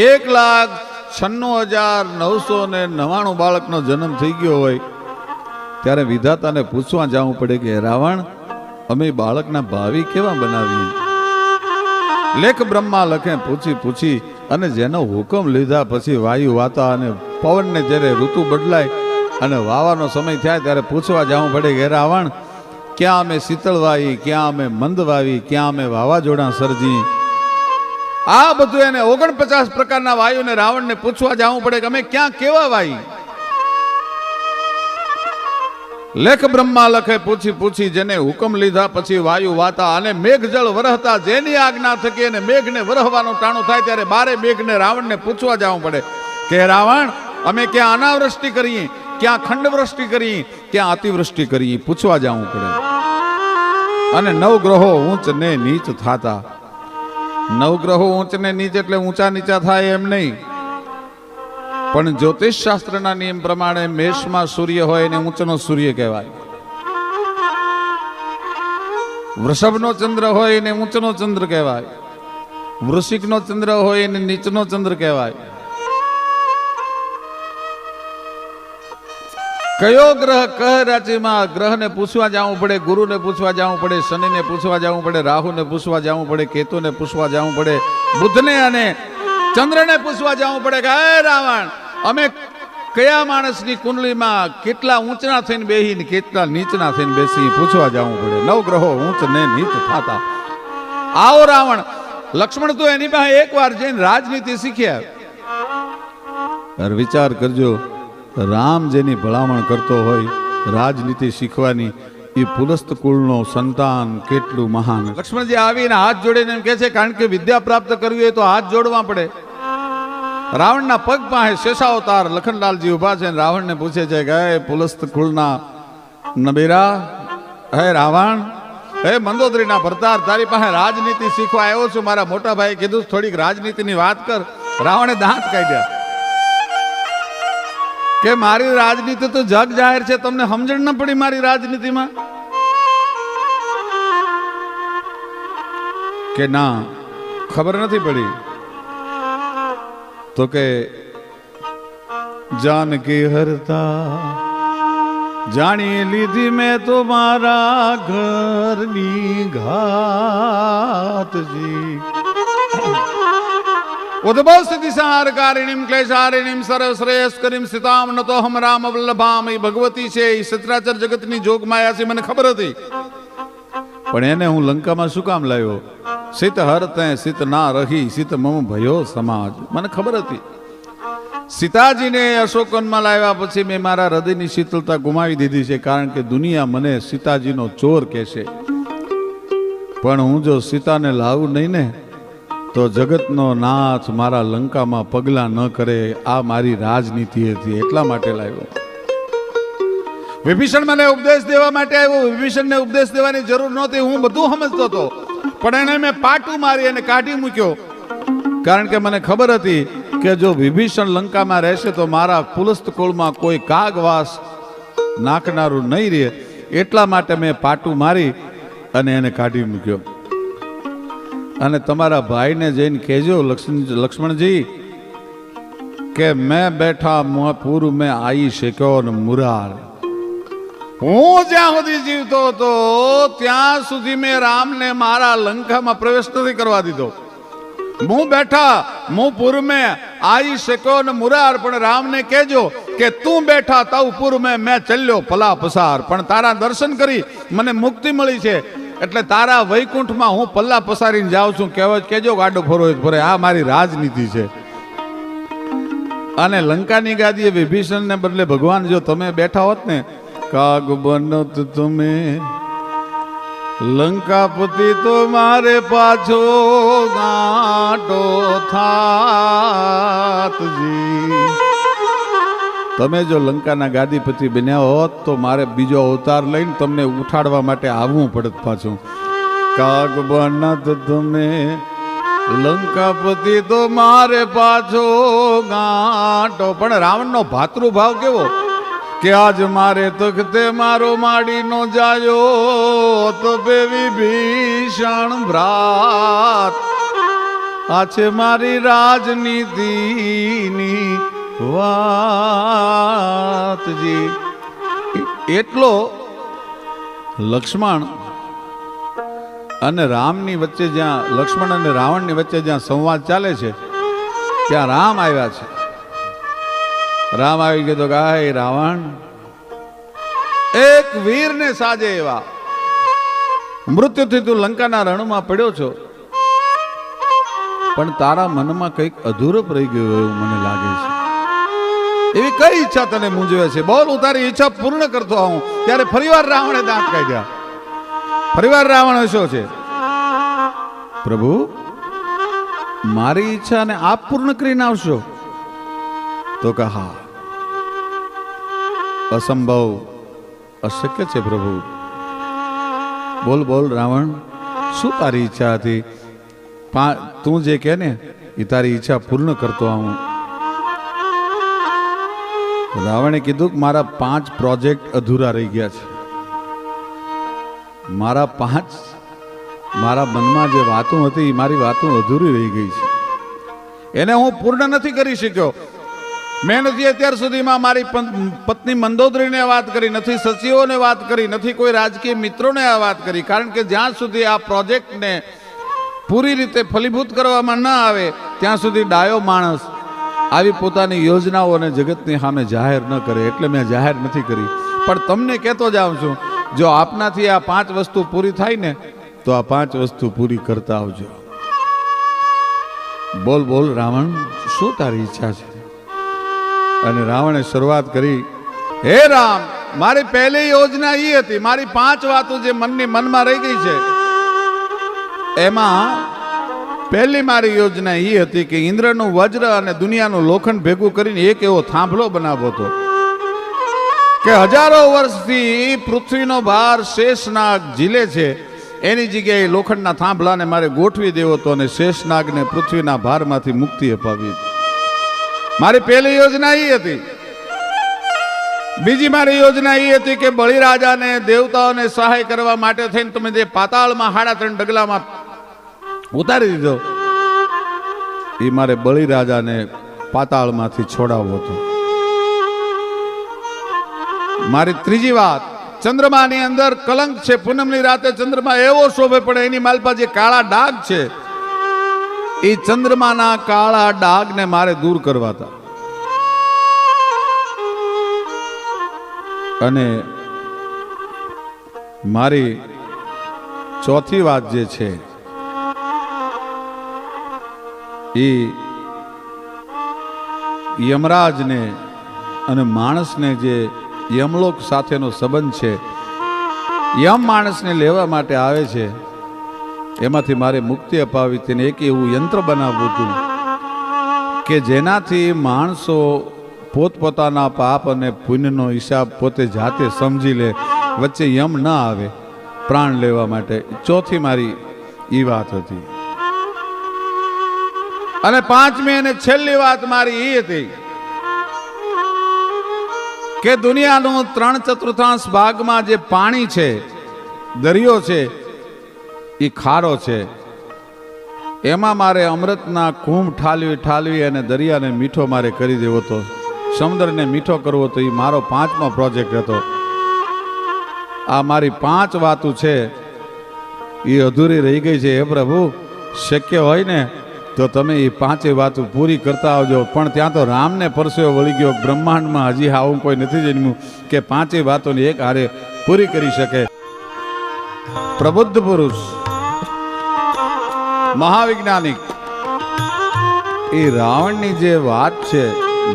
1,96,999 બાળકનો જન્મ થઈ ગયો હોય ત્યારે વિધાતાને પૂછવા જવું પડે કે રાવણ અમે બાળકના ભાવિ કેવા બનાવીએ? લેખ બ્રહ્મા લખે પૂછી અને જેનો હુકમ લીધા પછી વાયુ વાતા અને પવનને જ્યારે ઋતુ બદલાય અને વાવાનો સમય થાય ત્યારે પૂછવા જવું પડે કે રાવણ ક્યાં અમે શીતળ વાવી, ક્યાં અમે મંદ વાવી, ક્યાં અમે વાવાઝોડા સર્જી? આ બધું એને 49 પ્રકારના વાયુને રાવણને પૂછવા જવું પડે કે અમે ક્યાં કેવા વાવી? લેખ બ્રહ્મા લખે પૂછી જેને હુકમ લીધા પછી વાયુ વાતા અને મેઘ જળ વરહતા જેની આજ્ઞા થકી અને મેઘને વરહવાનું ટાણું થાય ત્યારે બારે મેઘને રાવણને પૂછવા જવું પડે કે રાવણ અમે ક્યાં અનાવૃષ્ટિ કરીએ, ક્યાં ખંડવૃષ્ટિ કરીએ, ક્યાં અતિવૃષ્ટિ કરીએ? પૂછવા જવું પડે. અને નવગ્રહો ઊંચ ને નીચ થાતા. નવગ્રહો ઊંચ ને નીચ એટલે ઊંચા નીચા થાય એમ નહીં, પણ જ્યોતિષ શાસ્ત્રના નિયમ પ્રમાણે મેષમાં સૂર્ય હોય એને ઊંચનો સૂર્ય કહેવાય, વૃષભનો ચંદ્ર હોય એને ઊંચનો ચંદ્ર કહેવાય, વૃશ્ચિકનો ચંદ્ર હોય એને નીચનો ચંદ્ર કહેવાય. કયો ગ્રહ કહ રાશિમાં? ગ્રહને પૂછવા જવું પડે, ગુરુને પૂછવા જવું પડે, શનિને પૂછવા જવું પડે, રાહુને પૂછવા જવું પડે, કેતુને પૂછવા જવું પડે, બુધને અને ચંદ્રને પૂછવા જવું પડે કે હે રાવણ અમે કયા માણસની કુંડલીમાં કેટલા ઊંચના થઈને બેહીને કેટલા નીચના થઈને બેસી? પૂછવા જવું પડે. નવ ગ્રહો ઊંચ ને નીચ થાતા. આવો રાવણ. લક્ષ્મણ તો એની પાસે એકવાર જઈને રાજનીતિ શીખ્યા. વિચાર કરજો, રામ જેની ભલામણ કરતો હોય રાજનીતિ શીખવાની, એ પુલસ્ત કુળનો સંતાન કેટલું મહાન. લક્ષ્મણજી આવીને હાથ જોડીને એમ કહે છે કારણ કે વિદ્યા પ્રાપ્ત કરવી હોય તો હાથ જોડવા પડે. રાવણના પગ પાસે શેષાવતાર લખનલાલજી ઉભા છે. રાવણને પૂછે છે કે હે પુલસ્ત કુળના નબીરા, હે રાવણ, હે મંદોદરીના ભરતાર, તારી પાસે રાજનીતિ શીખવા આવ્યો છું. મારા મોટા ભાઈ કીધું થોડીક રાજનીતિની વાત કર. રાવણે દાંત કાઢ્યા કે મારી રાજનીતિ તો જગ જાહેર છે, તમને સમજણ ન પડી મારી રાજનીતિમાં? કે ના, ખબર નથી પડી. તો કે જાનકી હરતા જાણી લીધી મેં તો મારા ઘરની ઘાતજી. ઉદ્ભવ સ્થિતિ સંહારકારિણીમ ક્લેશારિણીમ સર્વશ્રેયસ્કરીમ સીતામ નતો હમ રામ વલ્લભામ. એ ભગવતી છે, એ સચરાચર જગતની જોગ માયા છે, મને ખબર હતી. પણ એને હું લંકામાં શું કામ લાવ્યો? સીત હરતે સીત ના રહી સીત મમ ભયો સમાજ. મને ખબર હતી. સીતાજીને અશોકવનમાં લાવ્યા પછી મેં મારા હૃદયની શીતળતા ગુમાવી દીધી છે, કારણ કે દુનિયા મને સીતાજીનો ચોર કહેશે. પણ હું જો સીતાને લાવું નહીં ને તો જગતનો નાથ મારા લંકામાં પગલા ન કરે. આ મારી રાજનીતિ હતી, એટલા માટે લાવ્યો. વિભીષણ મને ઉપદેશ દેવા માટે આવ્યો. વિભીષણને ઉપદેશ દેવાની જરૂર નહોતી, હું બધું સમજતો હતો. પણ એને મેં પાટું મારી અને કાઢી મૂક્યો, કારણ કે મને ખબર હતી કે જો વિભીષણ લંકામાં રહેશે તો મારા પુલસ્ત કુળમાં કોઈ કાગવાસ નાખનારું નહીં રહે. એટલા માટે મેં પાટું મારી અને એને કાઢી મૂક્યો. અને તમારા ભાઈને જઈને કહેજો લક્ષ્મણજી કે મેં બેઠા પૂર્વ મેં આવી શક્યો ને મુરાર. હું જ્યાં સુધી જીવતો હતો ત્યાં સુધી મેં રામને મારા લંકામાં પ્રવેશ નથી કરવા દીધો. હું બેઠા હું પૂર્વ મેં આવી શક્યો ને મુરાર. પણ રામને કહેજો કે તું બેઠા તવ પૂર્વ મેં ચાલ્યો પલા પસાર. પણ તારા દર્શન કરી મને મુક્તિ મળી છે, એટલે તારા વૈકુંઠમાં હું પલ્લા પસારીને જાઉં છું. કહેજો ગાડો ફરો ફરે. આ મારી રાજનીતિ છે. અને લંકાની ગાદીએ વિભીષણને બદલે ભગવાન જો તમે બેઠા હોત ને, કાગ બનત તમે લંકાપતિ તો મારે પાછો ગાંટો થાતજી. તમે જો લંકાના ગાદીપતિ બન્યા હોત તો મારે બીજો અવતાર લઈને તમને ઉઠાડવા માટે આવવું પડત પાછું. કાગ બનત તમે લંકાપતિ તો મારે પાછો ગાંટો. પણ રાવણનો ભાતૃભાવ કેવો કે આજ મારે તખતે મારો માડી નો જાયો તો બે વિભીષણ ભ્રાત. આ છે મારી રાજનીતિની વાતજી. એટલો લક્ષ્મણ અને રામની વચ્ચે, જ્યાં લક્ષ્મણ અને રાવણની વચ્ચે જ્યાં સંવાદ ચાલે છે ત્યાં રામ આવ્યા છે. રામ આવી ગયો કે હે રાવણ, એક વીરને સાજે એવા મૃત્યુથી તું લંકાના રણમાં પડ્યો છો, પણ તારા મનમાં કંઈક અધૂરપ રહી ગયું એવું મને લાગે છે. એવી કઈ ઈચ્છા તને મૂંઝવે છે? બોલ, હું તારી ઈચ્છા પૂર્ણ કરતો આવું. ત્યારે ફરીવાર રાવણે દાંત કાઢ્યા. ફરીવાર રાવણ હસ્યો છે. પ્રભુ, મારી ઈચ્છાને આપ પૂર્ણ કરીને આવશો? તો કહા, અસંભવ, અશક્ય છે પ્રભુ. બોલ બોલ રાવણ, શું તારી ઈચ્છા હતી? તું જે કહે ને એ તારી ઈચ્છા પૂર્ણ કરતો આવું. રાવણે કીધું કે મારા 5 પ્રોજેક્ટ અધૂરા રહી ગયા છે. મારા મનમાં જે વાતો હતી, મારી વાતો અધૂરી રહી ગઈ છે. એને હું પૂર્ણ નથી કરી શક્યો. મેં નથી અત્યાર સુધીમાં મારી પત્ની મંદોદરીને વાત કરી, નથી સચિવોને વાત કરી, નથી કોઈ રાજકીય મિત્રોને આ વાત કરી. કારણ કે જ્યાં સુધી આ પ્રોજેક્ટને પૂરી રીતે ફલીભૂત કરવામાં ન આવે ત્યાં સુધી ડાયો માણસ આવી પોતાની યોજનાઓને જગતની સામે જાહેર ન કરે. એટલે મેં જાહેર નથી કરી. પણ તમને કહેતો જાઉં છું, જો આપનાથી આ 5 વસ્તુ પૂરી થાય ને તો આ 5 વસ્તુ પૂરી કરતા આવજો. બોલ બોલ રાવણ, શું તારી ઈચ્છા છે? અને રાવણે શરૂઆત કરી, હે રામ, મારી પહેલી યોજના એ હતી, મારી 5 વાતો જે મનમાં રહી ગઈ છે એમાં પહેલી મારી યોજના એ હતી કે ઇન્દ્રનું વજ્ર અને દુનિયાનું લોખંડ ભેગું કરીને એક એવો થાંભલો બનાવવો હતો કે હજારો વર્ષથી પૃથ્વીનો ભાર શેષનાગ ઝીલે છે, એની જગ્યાએ લોખંડના થાંભલાને મારે ગોઠવી દેવો હતો અને શેષનાગને પૃથ્વીના ભારમાંથી મુક્તિ અપાવી. મારી પહેલી યોજના એ હતી. બીજી મારી યોજના એ હતી કે બળીરાજાને દેવતાઓને સહાય કરવા માટે થઈને તમે જે પાતાળમાં 3.5 ડગલામાં ઉતારી દીધો, એ મારે બળીરાજાને પાતાળમાંથી છોડાવવો હતો. મારી ત્રીજી વાત, ચંદ્રમાની અંદર કલંક છે. પૂનમની રાતે ચંદ્રમા એવો શોભે પડે, એની માલપા જે કાળા ડાઘ છે એ ચંદ્રમાના કાળા ડાઘને મારે દૂર કરવા હતા. અને મારી ચોથી વાત જે છે એ યમરાજને અને માણસને જે યમલોક સાથેનો સંબંધ છે, યમ માણસને લેવા માટે આવે છે, એમાંથી મારે મુક્તિ અપાવી. તેને એક એવું યંત્ર બનાવવું હતું કે જેનાથી માણસો પોતપોતાના પાપ અને પુણ્યનો હિસાબ પોતે જાતે સમજી લે, વચ્ચે યમ ન આવે પ્રાણ લેવા માટે. ચોથી મારી એ વાત હતી. અને 5મી અને છેલ્લી વાત મારી એ હતી કે દુનિયાનું 3/4 ભાગમાં જે પાણી છે, દરિયો છે, એ ખારો છે, એમાં મારે અમૃતના કુંભ ઠાલવી અને દરિયાને મીઠો મારે કરી દેવો હતો. સમુદ્રને મીઠો કરવો તો એ મારો 5મો પ્રોજેક્ટ હતો. આ મારી 5 વાતો છે એ અધૂરી રહી ગઈ છે. હે પ્રભુ, શક્ય હોય ને તો તમે એ 5 વાતો પૂરી કરતા આવજો. પણ ત્યાં તો રામને પરસેવો વળી ગયો. બ્રહ્માંડમાં હજી આવું કોઈ નથી જન્મ્યું કે 5 વાતોને એક હારે પૂરી કરી શકે. પ્રબુદ્ધ પુરુષ, મહાવિજ્ઞાનિક, એ રાવણની જે વાત છે,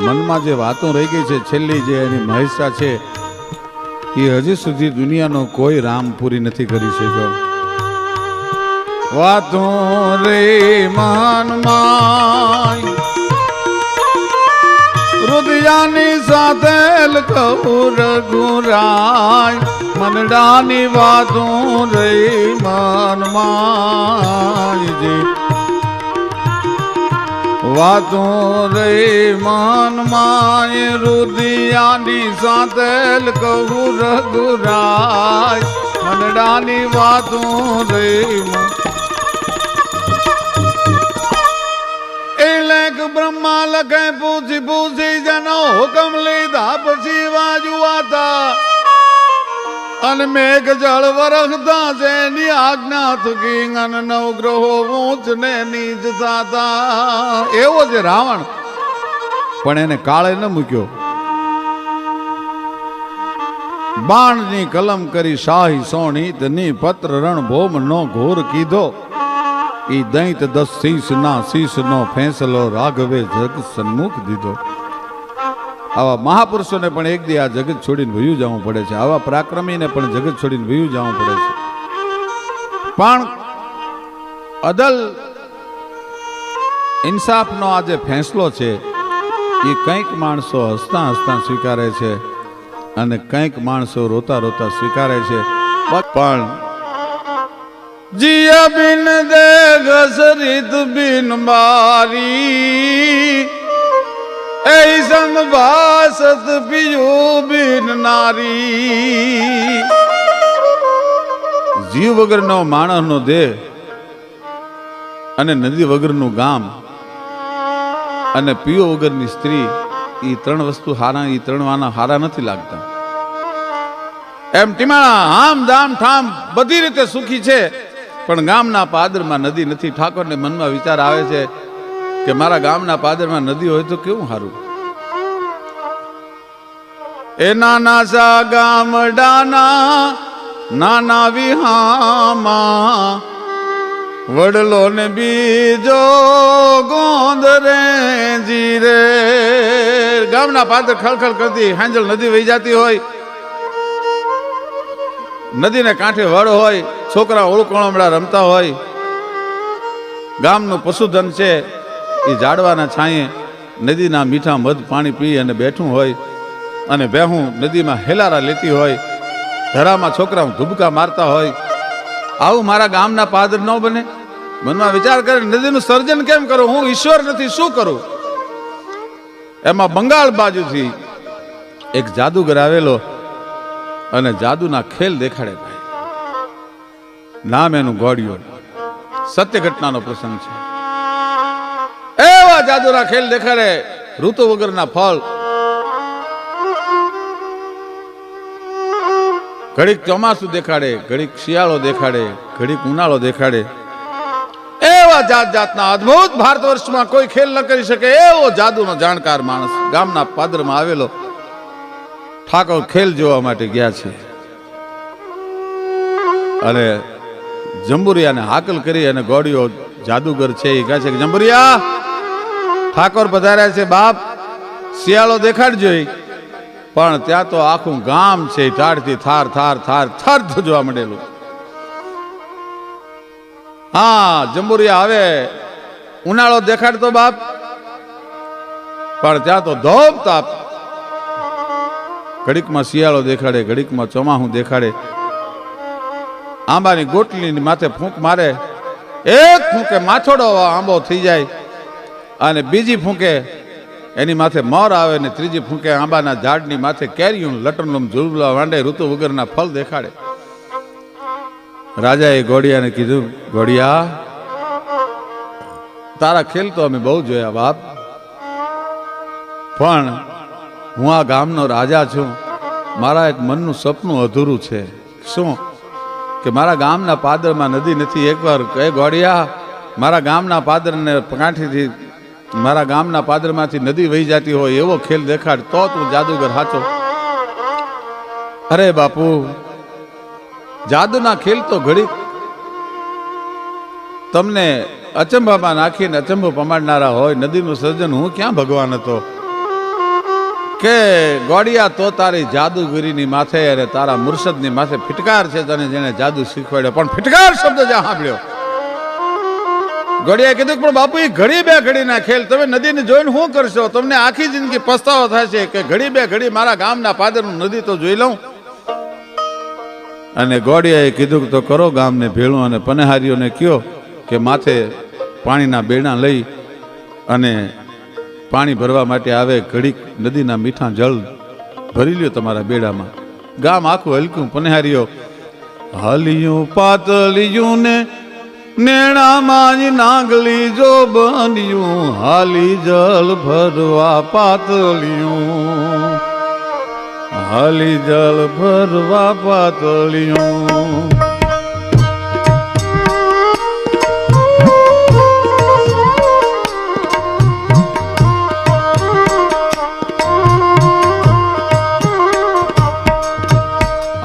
મનમાં જે વાતો રહી ગઈ છે, છેલ્લી જે એની મહેસા છે, એ હજી સુધી દુનિયાનો કોઈ રામ પૂરી નથી કરી શક્યો. વાતો રે મનમાં રુદિયાની સાથે કહું રઘુરાય, મનડાની વાતો રે મનમાં વાતો રે મનમાં રુદિયાની સાથે કહું રઘુરાય, મનડાની વાતો રે બ્રહ્મા લખે પૂછી પૂછી જનો હુકમ લીધા પછી વાજુઆતા અને મેઘ જળ વરખતા જેની આજ્ઞા થકી અને નવગ્રહો ઊંચ ને નીચ થતા. એવો છે રાવણ, પણ એને કાળે ન મૂક્યો. બાણની કલમ કરી શાહી સોણીત ની પત્ર રણ ભોમ નો ઘોર કીધો. ઈ દૈત 10 શીશ ના શીશ નો ફેંસલો રાઘવે જગ સન્મુખ દીધો. આવા મહાપુરુષોને પણ એક દી આ જગત છોડીને વયું જવું પડે છે. આવા પરાક્રમીને પણ જગત છોડીને વયું જવું પડે છે. પણ અદલ ઇન્સાફનો આ જે ફેંસલો છે એ કંઈક માણસો હસતા હસતા સ્વીકારે છે અને કંઈક માણસો રોતા રોતા સ્વીકારે છે. પણ જીયા બિન દે ઘસરીત બિન મારી એ સંભાસત પિયું બિન નારી. જીવ વગરનો માણસનો દેહ અને નદી વગરનું ગામ અને પીઓ વગરની સ્ત્રી, એ 3 વસ્તુ હારા, એ 3 વાના હારા નથી લાગતા. એમ ટીમાણા આમ દામ ઠામ બધી રીતે સુખી છે, પણ ગામના પાદરમાં નદી નથી. ઠાકોરને મનમાં વિચાર આવે છે કે મારા ગામના પાદરમાં નદી હોય તો કેવું સારું. એ નાના સા ગામડાના નાના વિહામાં વડલો ને બીજો ગોંદ રે જીરે. ગામના પાદર ખળખળ કરતી હાંજલ નદી વહી જતી હોય, નદીને કાંઠે વડ હોય, છોકરા ઓળકોળમડા રમતા હોય. ગામનું પશુધન છે એ ઝાડવાના છાંયે નદીના મીઠા મધ પાણી પી અને બેઠું હોય, અને બેહું નદીમાં હેલારા લેતી હોય, ધરામાં છોકરા ધુબકા મારતા હોય. આવું મારા ગામના પાદર ન બને. મનમાં વિચાર કરે નદીનું સર્જન કેમ કરું, હું ઈશ્વર નથી, શું કરું. એમાં બંગાળ બાજુથી એક જાદુગર આવેલો અને જાદુના ખેલ દેખાડે. ભાઈ નામ એનું ગોળિયો. સત્ય ઘટનાનો પ્રસંગ છે. એવા જાદુના ખેલ દેખાડે. ઋતુ વગરના ફળ, ઘડીક ચોમાસું દેખાડે, ઘડીક શિયાળો દેખાડે, ઘડીક ઉનાળો દેખાડે. એવા જાત જાતના અદ્ભુત ભારત વર્ષમાં કોઈ ખેલ ન કરી શકે એવો જાદુનો જાણકાર માણસ ગામના પાદરમાં આવેલો. ઠાકોર ખેલ જોવા માટે ગયા છે અને જંબુરિયાને હાકલ કરી અને ગોળીઓ જાદુગર છે એ કહે છે કે જંબુરિયા, ઠાકોર પધાર્યા છે બાપ, શિયાળો દેખાડજો. પણ ત્યાં તો આખું ગામ છે ટાઢથી થાર થાર થાર થાર જોવા મળેલું. હા જંબુરિયા આવે, ઉનાળો દેખાડતો બાપ, પણ ત્યાં તો ધોપ તાપ. ઘડીકમાં શિયાળો દેખાડે, ઘડીકમાં ચોમાસું દેખાડે. આંબાની ગોટલીની માથે ફૂંક મારે, એક ફૂંકે માથોડો આંબો થઈ જાય, અને બીજી ફૂંકે એની માથે મોર આવે, ને ત્રીજી ફૂંકે આંબાના ઝાડની માથે કેરીયું લટરલમ ઝૂલવા માંડે. ઋતુ વગરના ફળ દેખાડે. રાજાએ ઘોડિયાને કીધું, ઘોડિયા, તારા ખેલ તો અમે બહુ જોયા બાપ, પણ હું આ ગામનો રાજા છું. મારા એક મનનું સપનું અધૂરું છે. શું? કે મારા ગામના પાદરમાં નદી નથી. એકવાર કહે ઘોડિયા, મારા ગામના પાદરને કાંઠેથી, મારા ગામના પાદરમાંથી નદી વહી જતી હોય એવો ખેલ દેખાડ, તો તું જાદુગર સાચો. અરે બાપુ, જાદુના ખેલ તો ઘડી તમને અચંબામાં નાખીને અચંબો પમાડનારા હોય. નદીનું સર્જન હું ક્યાં ભગવાન હતો. કે ગોડિયા, તો તારી જાદુગીરીની માથે અને તારા મુર્શદની માથે ફિટકાર છે, તને જેને જાદુ શીખવાડ્યો. પણ ફિટકાર શબ્દ જ્યાં સાંભળ્યો, ગોડિયાએ કીધું પણ બાપુ એ ઘડી બે ઘડીના ખેલ, તમે નદીને જોઈને શું કરશો? તમને આખી જિંદગી પસ્તાવો થશે કે ઘડી બે ઘડી મારા ગામના પાદરનું નદી તો જોઈ લઉં. અને ગોડિયાએ કીધું તો કરો ગામને ભેળું, અને પનેહારીઓને કયો કે માથે પાણીના બેડા લઈ અને પાણી ભરવા માટે આવે. ઘડીક નદીના મીઠા જળ ભરી લ્યો તમારા બેડામાં. ગામ આખું હલક્યું. પનેહારીઓ હલિયું પાતળિયું ને નેણામાં નાગલી જો બન્યું હાલી જલ ભરવા પાતળિયું હાલી જલ ભરવા પાતળિયું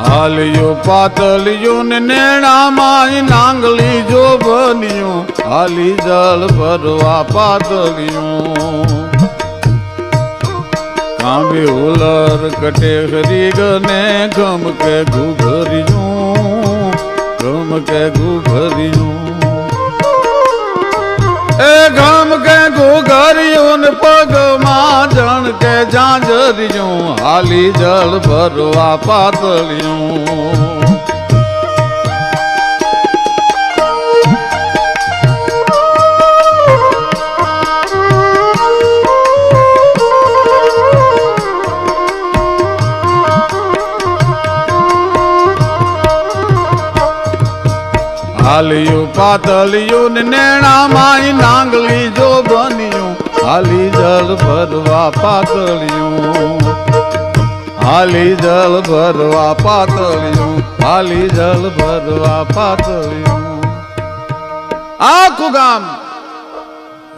હાલિયું પાતળિયું ને નેણામાં નાંગલી જો બન્યું હાલી જલ ભરવા પાતળિયું કાંબે ઉલર કટે હરી ગને ગમ કે ઘુઘરિયું એ ગમ કે ઘુઘરિયું ને પગમાં જણ કે ઝાંઝરિયું હાલી જલ ભરવા પાતળિયું હાલિયું પાતળિયું ને નેણામાં નાંગલી જો બન્યું હાલી જલ ભરવા પાતળિયું હાલી જલ ભરવા પાતળિયું હાલી જલ ભરવા પાતળિયું આખું ગામ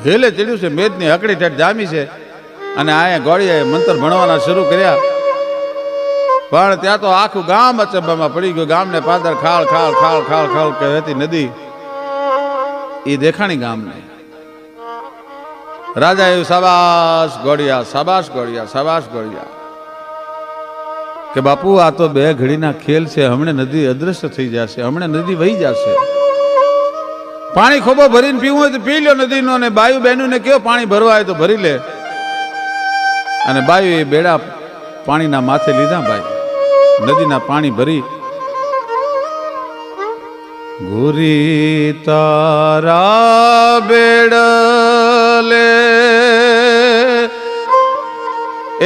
હેલે ચડ્યું છે. મેદની હકડી ઠેઠ જામી છે અને આયા ગોળીએ મંત્ર ભણવાના શરૂ કર્યા પણ ત્યાં તો આખું ગામ અચંબામાં પડી ગયું. ગામને પાદર ખાળ ખાળ ખાળ ખાળ ખાળ કહેતી નદી એ દેખાણી ગામને. રાજા એવું શાબાશ ગોળિયા શાબાશ ગોળિયા શાબાશ ગોળિયા કે બાપુ આ તો બે ઘડીના ખેલ છે. હમણાં નદી અદ્રશ્ય થઈ જશે, હમણાં નદી વહી જશે. પાણી ખોબો ભરીને પીવું હોય તો પી લો નદીનો, અને બાયુ બહેનું ને કયો પાણી ભરવા હોય તો ભરી લે. અને બાયુ એ બેડા પાણીના માથે લીધા. ભાઈ નદીના પાણી ભરી ગોરી તારા બેડલે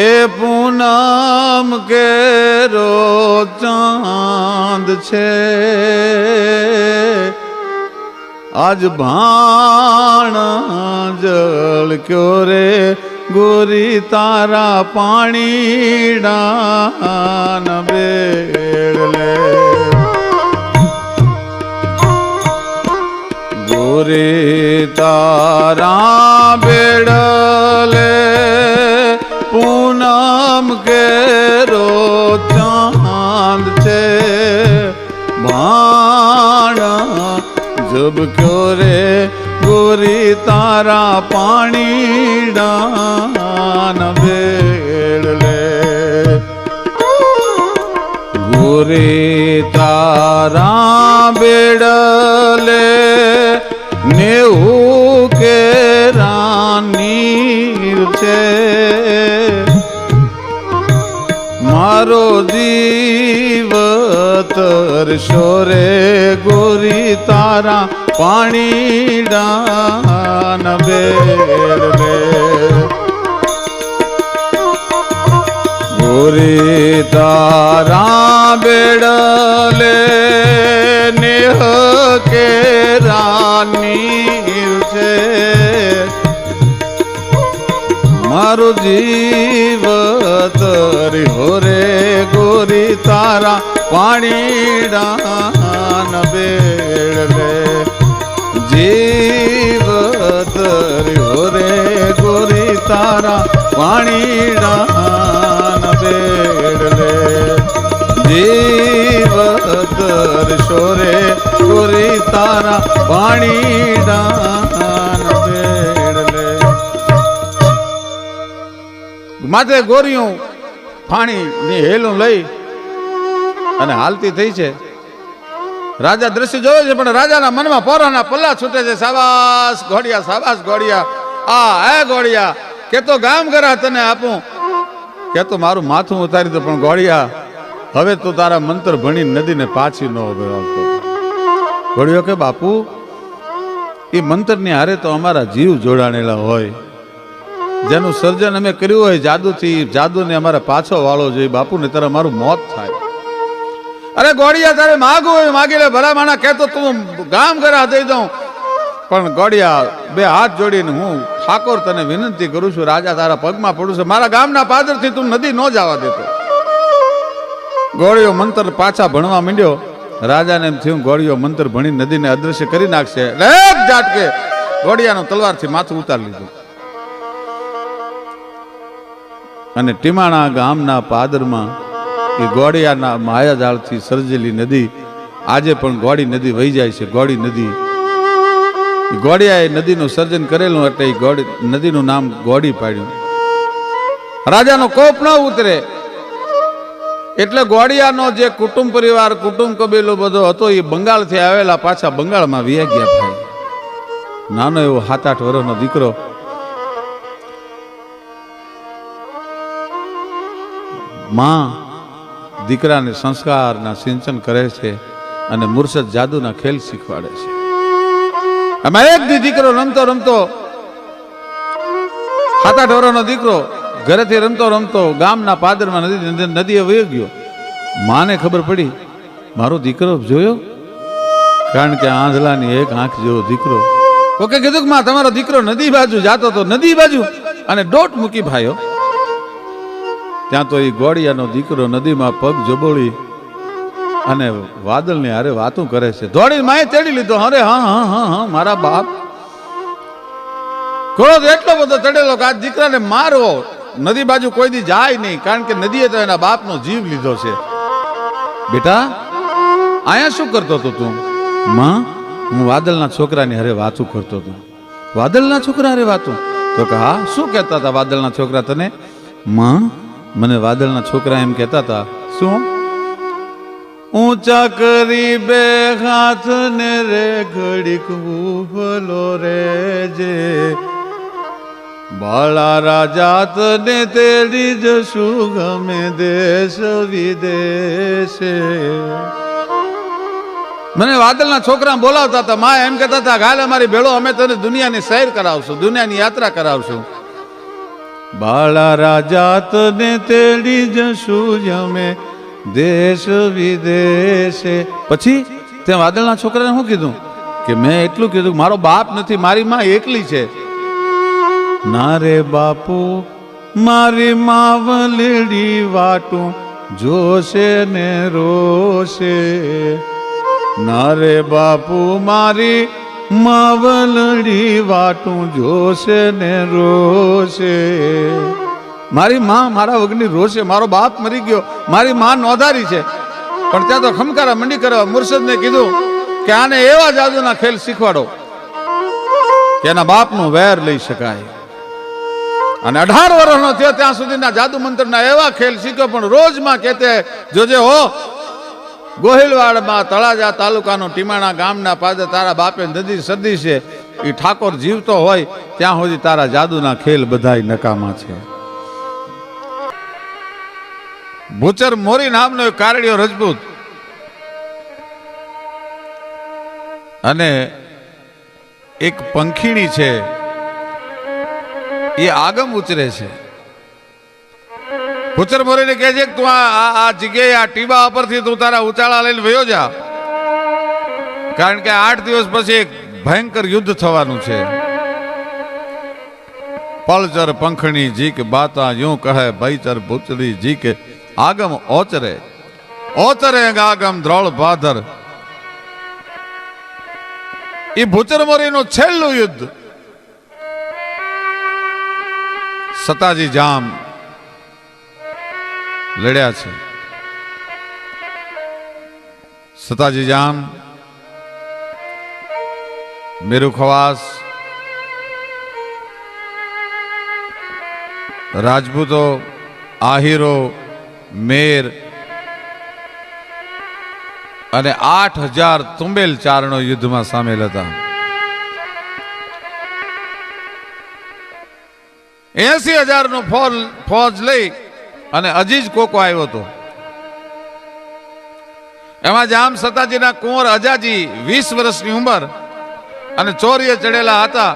એ પૂનમ કેરો ચાંદ છે, આજ ભાણ જળ ક્યો રે ગોરી તારા પાણીડાન બેડલે. ગોરી તારા બેડલે પૂનમ કેરો ચાંદ છે, ભાણ જબ ક્યો રે ગોરી તારા પાણીડાન બેડલે. ગોરી તારા બેડલે નેવું કેરાની છે, મારો જીવ તરશો રે ગોરી તારા પાણીડાન બેડલે. ગોરી તારા બેડલે નેહ કેરાની છે, મારો જીવ તર્યો રે ગોરી તારા પાણીડાન બેડલે. જીવ તર્યો રે ગોરી તારા પાણીડાન બેડલે. જીવ તરશો રે ગોરી તારા પાણીડાન બેડલે. માથે ગોરીયું પાણી ની હેલું લઈ અને હાલતી થઈ છે. રાજા દ્રશ્ય જોવે છે પણ રાજાના મનમાં પોરાના પલ્લા છૂટે છે. શાબાશ ઘોડિયા શાબાશ ઘોડિયા, આ હે ઘોડિયા કે તો ગામ ગરા તને આપું, કે તો મારું માથું ઉતારી દો, પણ ઘોડિયા હવે તું તારા મંત્ર ભણી નદીને પાછી ન વળતો. ઘોડિયો કે બાપુ એ મંત્રની હારે તો અમારા જીવ જોડાણેલા હોય, જેનું સર્જન અમે કર્યું હોય જાદુથી, જાદુને અમારે પાછો વાળો જોઈએ બાપુ, ને ત્યારે અમારું મોત થાય. અરે ગોળિયા તારે માગવું હોય માગી લે, ભલા માણા કહેતો તું ગામ ઘરા દઈ દઉં, પણ ગોળિયા બે હાથ જોડીને હું ઠાકોર તને વિનંતી કરું છું, રાજા તારા પગમાં પડું છું, મારા ગામના પાદરથી તું નદી ન જવા દેતો. ગોળિયો મંત્ર પાછા ભણવા માંડ્યો. રાજાને એમ થયું ગોળિયો મંત્ર ભણી નદીને અદ્રશ્ય કરી નાખશે. એક ઝાટકે ગોળિયાનો તલવારથી માથું ઉતારી લીધું અને ટીમાણા ગામના પાદરમાં એ ગોળિયાના માયાજાળથી સર્જેલી નદી આજે પણ ગોળી નદી વહી જાય છે. ગોળી નદી, ગોળિયાએ નદીનું સર્જન કરેલું એટલે એ ગોળી નદીનું નામ ગોળી પાડ્યું. રાજાનો કોપ ન ઉતરે એટલે ગોળિયાનો જે કુટુંબ પરિવાર કુટુંબ કબીલો બધો હતો એ બંગાળથી આવેલા પાછા બંગાળમાં વિયા ગયા. ભાઈ નાનો એવો 7-8 વર્ષનો દીકરો માં દીકરાને સંસ્કારના સિંચન કરે છે અને મુર્શદ જાદુના ખેલ શીખવાડે છે. આમાં એક દીકરો રમતો રમતો 7-8 વર્ષનો દીકરો ઘરેથી રમતો રમતો ગામના પાદરમાં નદીએ વહી ગયો. માને ખબર પડી મારો દીકરો જોયો, કારણ કે આંધળાની એક આંખ જેવો દીકરો. કોકે કીધું કે માં તમારો દીકરો નદી બાજુ જાતો તો, નદી બાજુ, અને દોટ મૂકી ભાઈઓ. ત્યાં તો એ ગોળિયાનો દીકરો નદીમાં પગ જબોળી અને વાદળની હારે વાતું કરે છે. દોડી માએ તેડી લીધો. અરે હા હા હા હા મારા બાપ. ઘોડો એટલો બધો ચડેલો કે આ દીકરાને મારવો, નદી બાજુ કોઈ દી જાય નહીં, કારણ કે નદીએ તો એના બાપનો જીવ લીધો છે. બેટા અહીંયા શું કરતો હતો તું? માં હું વાદળના છોકરાની હારે વાતું કરતો હતો. વાદળના છોકરા હારે વાતું? તો કે હા. શું કહેતા હતા વાદળના છોકરા તને? માં મને વાદળના છોકરા એમ કહેતા હતા. શું? ઊંચા કરી બે હાથ ને રે ઘડીક ઉભલો રેજે, બાળા રાજા તને તેડી જશું ગમે દેશ વિદેશે. મને વાદળના છોકરા બોલાવતા હતા. માં એમ કહેતા હતા ગાલે મારી ભેળો, અમે તને દુનિયાની સૈર કરાવશું, દુનિયાની યાત્રા કરાવશું. બાળા રાજા તને તેડી જશું અમે દેશ વિદેશે. પછી તે વાદળના છોકરાને શું કીધું કે મેં એટલું કીધું મારો બાપ નથી, મારી માં એકલી છે. ના રે બાપુ મારી માવલડી વાટું જોશે ને રોશે. ના રે બાપુ મારી માવલડી વાટું જોશે ને રોશે. મારી માં મારા વગરની રોશે. મારો બાપ મરી ગયો, મારી માં નોંધારી છે. પણ ત્યાં તો ખમકારા મંડી કરવા મુર્શદને કીધું કે આને એવા જાદુના ખેલ શીખવાડો કે એના બાપનું વેર લઈ શકાય. અને 18 વર્ષનો થયો ત્યાં સુધીના જાદુ મંત્રના એવા ખેલ શીખ્યો. પણ રોજમાં કહેતે જોજે હો ગોહિલવાડમાં તળાજા તાલુકાનો ટીમાણા ગામના પાદર તારા બાપે નદી સદી છે. એ ઠાકોર જીવતો હોય ત્યાં સુધી તારા જાદુના ખેલ બધાય નકામા છે. ભૂચર મોરી નામનો એક કારડિયો રજપૂત અને એક પંખીણી છે, એ આગમ ઉચરે છે. ભૂચર મોરીને કહે છે કે તું આ જગ્યાએ આ ટીબા ઉપરથી તું તારા ઉચાળા લઈને વયો જા, કારણ કે 8 દિવસ પછી એક ભયંકર યુદ્ધ થવાનું છે. પલચર પંખણી જી કે બાતા यूं કહે ભયચર ભૂચરી જી કે આગમ ઓચરે ઓચરે આગમ દ્રોળ ભાદર. એ ભૂચર મોરીનું છેલ્લું યુદ્ધ સતાજી જામ લડ્યા છે. સતાજી જામ, મેરુ ખવાસ, રાજપૂતો, આહીરો, મેર અને 8000 તુંબેલ ચારણો યુદ્ધમાં સામેલ હતા. 80,000 નો ફોજ લઈ અને અજીજ કોકો આવ્યો હતો. એમાં જામ સતાજીના કુંવર અજાજી 20 વર્ષની ઉંમર અને ચોરીએ ચડેલા હતા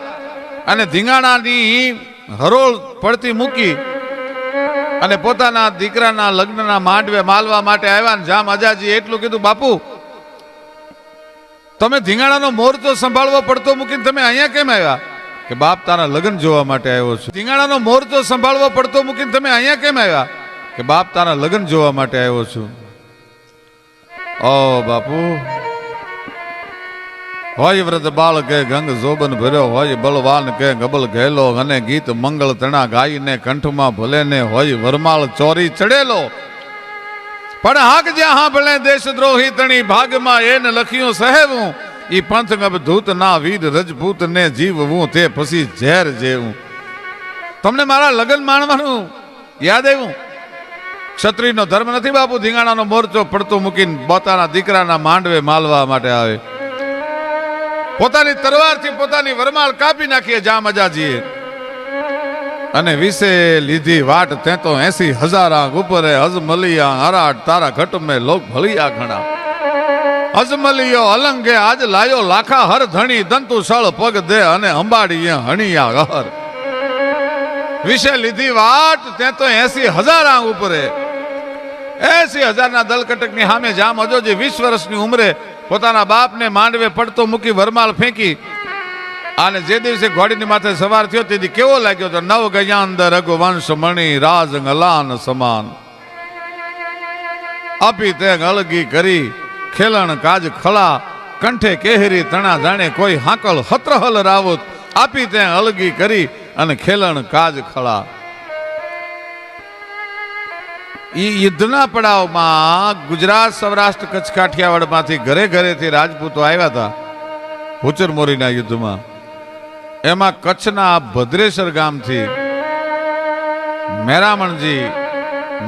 અને ધીંગાણાની હરોળ પડતી મૂકી અને પોતાના દીકરાના લગ્નના માંડવે માલવા માટે આવ્યા. ને જામ અજાજી એટલું કીધું, બાપુ તમે ધીંગાણાનો મોરચો સંભાળવો પડતો મૂકીને તમે અહીંયા કેમ આવ્યા? કે બાપ તારા લગ્ન જોવા માટે આવ્યો છું. ધીંગાણાનો મોરચો સંભાળવો પડતો મૂકીને તમે અહીંયા કેમ આવ્યા? કે બાપ તારા લગ્ન જોવા માટે આવ્યો છું. ઓ બાપુ, હોય વ્રત બાળ કે ગંગ જોબન ભર્યો, હોય બળવાન કે ગબલ ઘેલો, અને ગીત મંગળ તણા ગાઈને કંઠમાં ભલે ને હોય વરમાળ ચોરી ચડેલો. પણ હાક જ્યાં હાંભળે દેશદ્રોહી તણી ભાગમાં એને લખ્યું સહેવું, ઈ પંથ ધૂત ના વીર રજપૂત ને જીવવું તે પછી ઝેર જેવું. તમને મારા લગ્ન માણવાનું યાદ આવ્યું? ક્ષત્રિયનો ધર્મ નથી બાપુ ધીંગાણાનો મોરચો પડતો મૂકીને પોતાના દીકરાના માંડવે માલવા માટે આવે. પોતાની તરવારથી પોતાની વરમાળ કાપી નાખીએ જામ અજાજીએ, અને વિશે લીધી વાટ તે તો 80,000 ઉપરે અજમલિયા હરાટ તારા ઘટ મેં લોક ભલિયા ઘણા. અજમલિયો અલંગે આજ લાયો લાખા હર ધણી દંતુ સળ પગ દે અને અંબાડીએ હણિયા ગહર. વિશે લીધી વાટ તે તો 80,000 ઉપરે 80,000 દલકટકની સામે જામ અજોજી 20 વર્ષની ઉંમરે પોતાના બાપને માંડવે પડતો મૂકી વરમાળ ફેંકી અને જે દિવસે ઘોડીની માથે સવાર થયો તેથી કેવો લાગ્યો તો નવ ગયાંદર રઘુવંશ મણી રાજ ગલાન સમાન. આપી તે અળગી કરી ખેલણ કાજ ખળા કંઠે કેહરી તણા જાણે કોઈ હાકલ હત્રહલ રાવત. આપી તે અળગી કરી અને ખેલણ કાજ ખળા. ઈ યુદ્ધના પડાવમાં ગુજરાત સૌરાષ્ટ્ર કચ્છ કાઠિયાવાડમાંથી ઘરે ઘરેથી રાજપૂતો આવ્યા હતા ભૂચર મોરીના યુદ્ધમાં. એમાં કચ્છના ભદ્રેશ્વર ગામથી મેરામણજી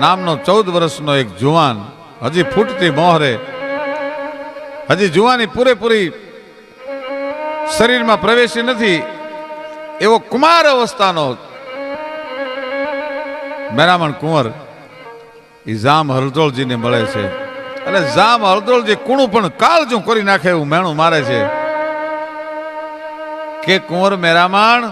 નામનો 14 વર્ષનો એક જુવાન, હજી ફૂટતી મોહરે, હજી જુવાની પૂરેપૂરી શરીરમાં પ્રવેશી નથી એવો કુમાર અવસ્થાનો મેરામણ કુંવર એ જામ હરદોળજીને મળે છે. અને જામ હરદોળજી કુણું પણ કાળજું કરી નાખે એવું મેણું મારે છે કે કુંવર મેરામણ,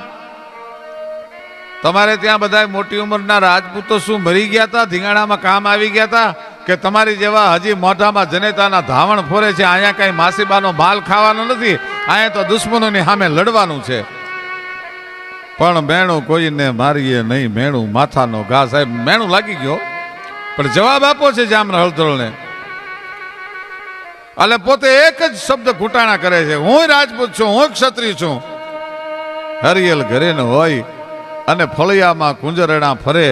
તમારે ત્યાં બધા મોટી ઉંમરના રાજપૂતો શું મરી ગયા હતા, ધીંગાણામાં કામ આવી ગયા હતા કે તમારી જેવા હજી મોઢામાં જનેતાના ધાવણ ફોરે છે? અહીંયા કઈ માસીબાનો માલ ખાવાનો નથી, અહીંયા તો દુશ્મનોની સામે લડવાનું છે. પણ મેણું કોઈને મારીએ નહીં, મેણું માથાનો ઘા. સાહેબ મેણું લાગી ગયો પણ જવાબ આપો છે જામ હળદોળને. એટલે પોતે એક જ શબ્દ ઘૂંટાણા કરે છે, હું રાજપૂત છું, હું ક્ષત્રિય છું. હરિયલ ઘરે ન હોય અને ફળિયામાં કુંજરણા ફરે,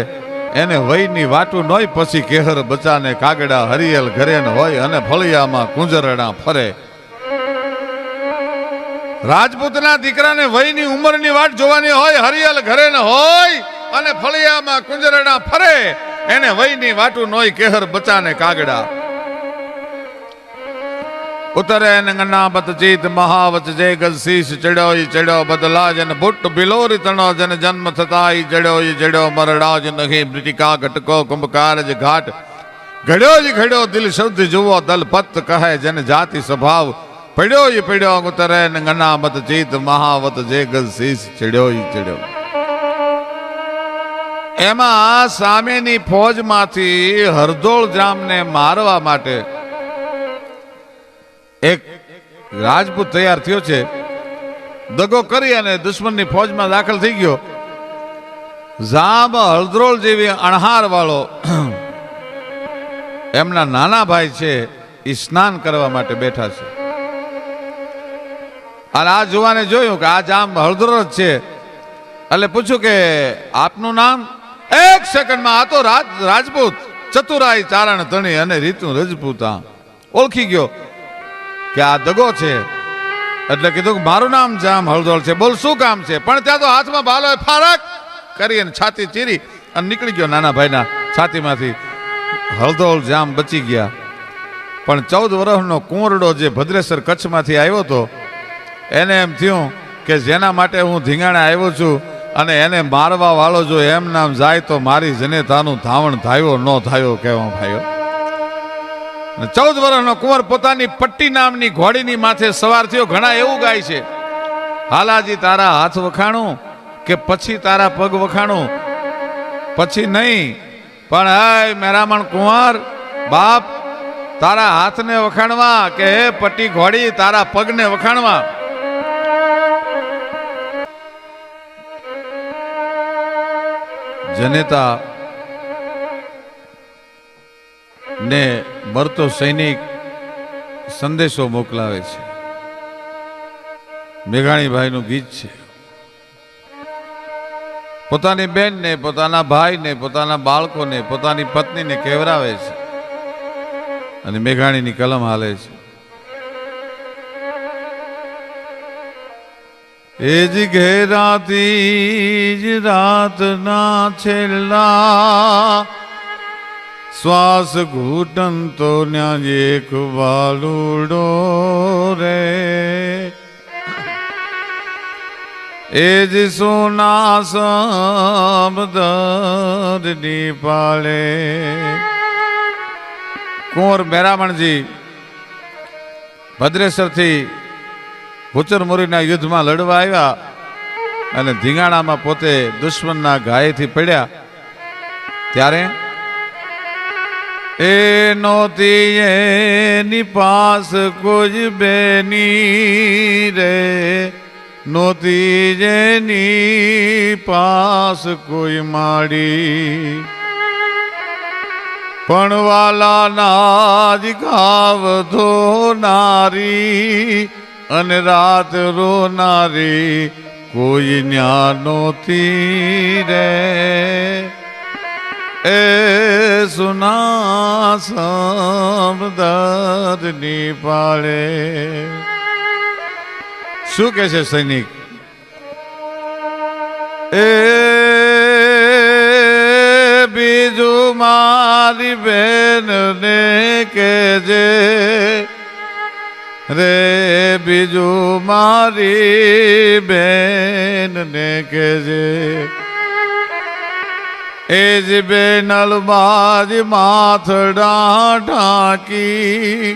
એને વયની વાટું નોય પછી કેહર બચાને કાગડા. હરિયલ ઘરે ન હોય અને ફળિયામાં કુંજરણા ફરે. રાજપૂતના દીકરાને વયની ઉંમરની વાટ જોવાની હોય, હરિયલ ઘરે ન હોય અને ફળિયામાં કુંજરણા ફરે, એને વયની વાટું નોય કેહર બચાને કાગડા. ઉતરે નંગના બત ચીત મહાવચ જય ગજ શીશ ચડ્યો ચડ્યો બદલા જન બુટ બિલોરી તણો જન જન્મ થતા જડ્યો જડ્યો મરડા જ નહીં મૃતિકા ઘટકો કુંભકાર જ ઘાટ ઘડ્યો જ ઘડ્યો દિલ શુદ્ધ જુઓ દલ પત કહે જન જાતિ સ્વભાવ પડ્યો જ પડ્યો. ઉતરે નંગના બત ચીત મહાવત જય ગજ શીશ ચડ્યો ચડ્યો. એમાં સામેની ફોજમાંથી હરદોળ જામને મારવા માટે એક રાજપૂત તૈયાર થયો છે, દગો કરી અને દુશ્મનની ફોજમાં દાખલ થઈ ગયો. જામ હળદરોળ જેવી અણહાર વાળો એમના નાના ભાઈ છે એ સ્નાન કરવા માટે બેઠા છે. અને આ જુવાને જોયું કે આ જામ હળદરોળ જ છે એટલે પૂછ્યું કે આપનું નામ? એક સેકન્ડમાં આ તો રાજપૂત ચતુરાઈ ચારણ તણી અને રીતુ રજપૂતા ઓળખી ગયો કે આ દગો છે. એટલે કીધું કે મારું નામ જામ હળદોળ છે, બોલ શું કામ છે? પણ ત્યાં તો હાથમાં ભાલો ફારક કરી અને છાતી ચીરી અને નીકળી ગયો નાના ભાઈના છાતીમાંથી. હળદોળ જામ બચી ગયા. પણ 14 વર્ષનો કુંવરડો જે ભદ્રેશ્વર કચ્છમાંથી આવ્યો હતો એને એમ થયું કે જેના માટે હું ધીંગાણા આવ્યો છું અને એને મારવા વાળો જો એમ નામ જાય તો મારી જનેતાનું ધાવણ થાયો ન થાયો કેવો ભાઈઓ. 14 વર્ષનો કુંવર પોતાની પટ્ટી નામની ઘોડીની માથે સવાર થયો. ઘણા એવું ગાય છે, હાલાજી તારા હાથ વખાણું કે પછી તારા પગ વખાણું, પછી નહીં પણ હે મેરામણ કુંવર બાપ, તારા હાથને વખાણવા કે હે પટ્ટી ઘોડી તારા પગને વખાણવા? જનેતા ને મરતો સૈનિક સંદેશો મોકલાવે છે. મેઘાણીભાઈનું ગીત છે. પોતાની બેનને, પોતાના ભાઈને, પોતાના બાળકોને, પોતાની પત્નીને કેવરાવે છે અને મેઘાણીની કલમ હાલે છે. એ જ ઘેરાતી જ રાતના છેલ્લા શ્વાસ ઘૂંટન તો ન્યા એક વાલુડો રે. એ જ સોના સમદરની પાળે. કુંવર મેરામણજી ભદ્રેશ્વરથી ભૂચરમોરીના યુદ્ધમાં લડવા આવ્યા અને ધીંગાણામાં પોતે દુશ્મનના ઘાયથી પડ્યા ત્યારે એ નોતી એની પાસ કોઈ બેની રે, નોતી જેની પાસ કોઈ માડી, પણ વાલા નાજ ઘાવ ધોનારી અને રાત રોનારી કોઈ ન્યા નોતી રે. એ સુના સમદરની પાળે. શું કે છે સૈનિક? એ બીજું મારી બેન ને કેજે રે, બીજું મારી બેન ને કેજે. એ જ બેનલ બાજ માથડા ઢાંકી